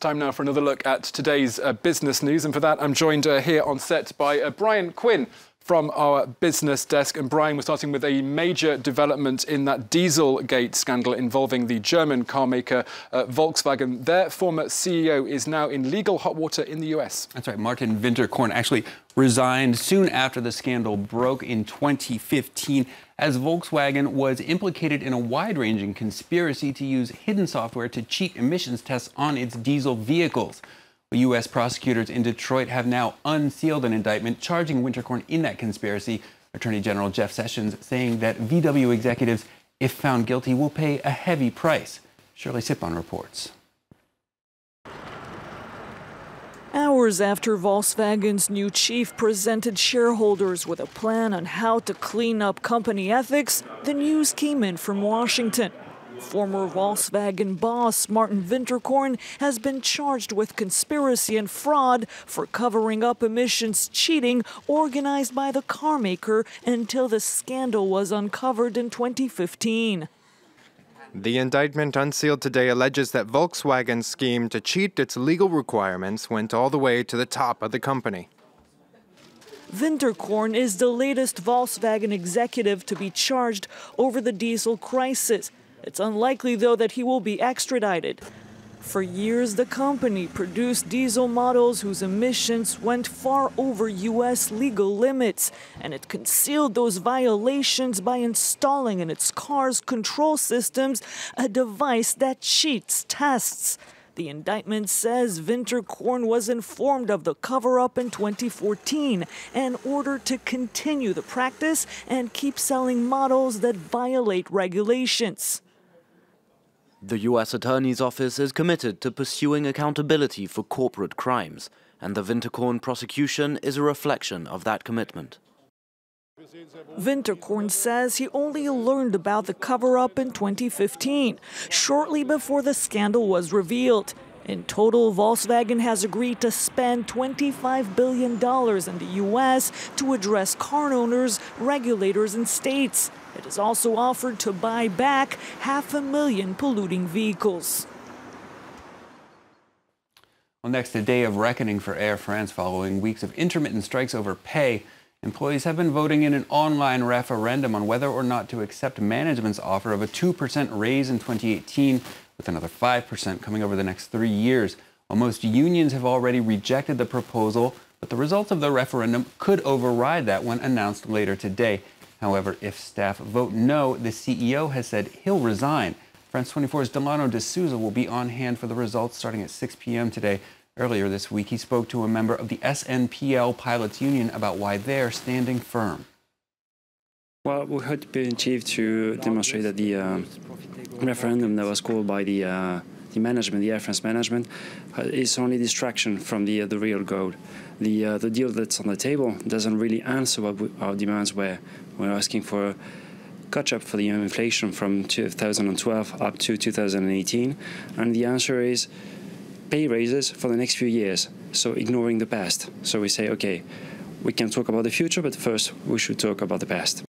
Time now for another look at today's business news, and for that I'm joined here on set by Brian Quinn from our business desk. And Brian, we're starting with a major development in that Dieselgate scandal involving the German car maker Volkswagen. Their former CEO is now in legal hot water in the US. That's right. Martin Winterkorn actually resigned soon after the scandal broke in 2015, as Volkswagen was implicated in a wide-ranging conspiracy to use hidden software to cheat emissions tests on its diesel vehicles. U.S. prosecutors in Detroit have now unsealed an indictment charging Winterkorn in that conspiracy. Attorney General Jeff Sessions saying that VW executives, if found guilty, will pay a heavy price. Shirley Sipon reports. Hours after Volkswagen's new chief presented shareholders with a plan on how to clean up company ethics, the news came in from Washington. Former Volkswagen boss Martin Winterkorn has been charged with conspiracy and fraud for covering up emissions cheating organized by the car maker until the scandal was uncovered in 2015. The indictment unsealed today alleges that Volkswagen's scheme to cheat its legal requirements went all the way to the top of the company. Winterkorn is the latest Volkswagen executive to be charged over the diesel crisis. It's unlikely, though, that he will be extradited. For years, the company produced diesel models whose emissions went far over U.S. legal limits, and it concealed those violations by installing in its car's control systems a device that cheats tests. The indictment says Winterkorn was informed of the cover-up in 2014 and ordered to continue the practice and keep selling models that violate regulations. The U.S. Attorney's Office is committed to pursuing accountability for corporate crimes, and the Winterkorn prosecution is a reflection of that commitment. Winterkorn says he only learned about the cover-up in 2015, shortly before the scandal was revealed. In total, Volkswagen has agreed to spend $25 billion in the U.S. to address car owners, regulators, and states. It has also offered to buy back 500,000 polluting vehicles. Well, next, a day of reckoning for Air France following weeks of intermittent strikes over pay. Employees have been voting in an online referendum on whether or not to accept management's offer of a 2% raise in 2018, with another 5% coming over the next 3 years. While most unions have already rejected the proposal, but the results of the referendum could override that when announced later today. However, if staff vote no, the CEO has said he'll resign. France 24's Delano de Souza will be on hand for the results starting at 6 p.m. today. Earlier this week, he spoke to a member of the SNPL Pilots Union about why they're standing firm. Well, we had been achieved to demonstrate that the referendum that was called by the management, the Air France management, is only distraction from the real goal. The deal that's on the table doesn't really answer what our demands were. We're asking for a catch-up for the inflation from 2012 up to 2018, and the answer is pay raises for the next few years, so ignoring the past. So we say, okay, we can talk about the future, but first we should talk about the past.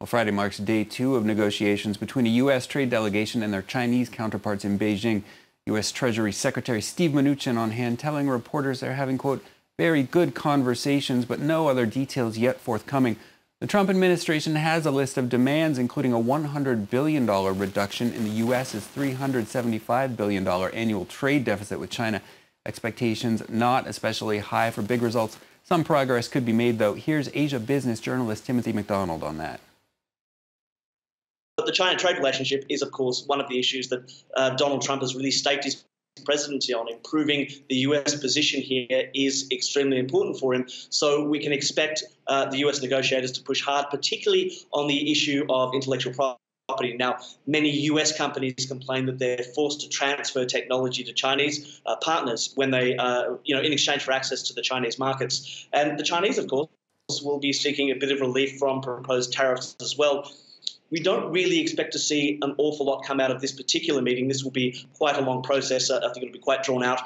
Well, Friday marks day 2 of negotiations between a U.S. trade delegation and their Chinese counterparts in Beijing. U.S. Treasury Secretary Steve Mnuchin on hand telling reporters they're having, quote, very good conversations, but no other details yet forthcoming. The Trump administration has a list of demands, including a $100 billion reduction in the U.S.'s $375 billion annual trade deficit with China. Expectations not especially high for big results. Some progress could be made, though. Here's Asia business journalist Timothy McDonald on that. The China-trade relationship is, of course, one of the issues that Donald Trump has really staked his presidency on. Improving the U.S. position here is extremely important for him. So we can expect the U.S. negotiators to push hard, particularly on the issue of intellectual property. Now, many U.S. companies complain that they're forced to transfer technology to Chinese partners when they, in exchange for access to the Chinese markets. And the Chinese, of course, will be seeking a bit of relief from proposed tariffs as well. We don't really expect to see an awful lot come out of this particular meeting. This will be quite a long process. I think it'll be quite drawn out.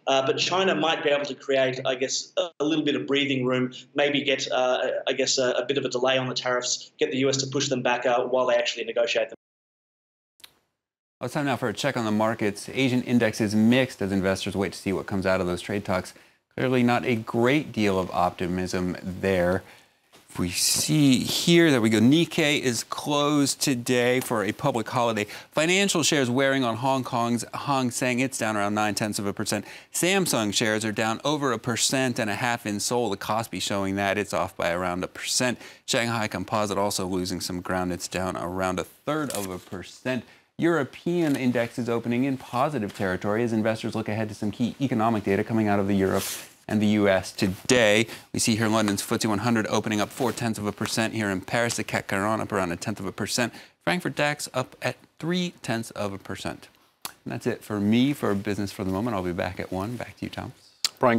But China might be able to create, I guess, a little bit of breathing room, maybe get, a bit of a delay on the tariffs, get the US to push them back while they actually negotiate them. Well, it's time now for a check on the markets. Asian indexes mixed as investors wait to see what comes out of those trade talks. Clearly not a great deal of optimism there. If we see here, there we go. Nikkei is closed today for a public holiday. Financial shares wearing on Hong Kong's Hang Seng. It's down around 0.9%. Samsung shares are down over 1.5% in Seoul. The Kospi showing that it's off by around 1%. Shanghai Composite also losing some ground. It's down around 1/3%. European index is opening in positive territory as investors look ahead to some key economic data coming out of Europe and the U.S. today. We see here London's FTSE 100 opening up 0.4% here in Paris. The CAC 40 up around 0.1%. Frankfurt DAX up at 0.3%. And that's it for me for business for the moment. I'll be back at 1. Back to you, Tom. Brian.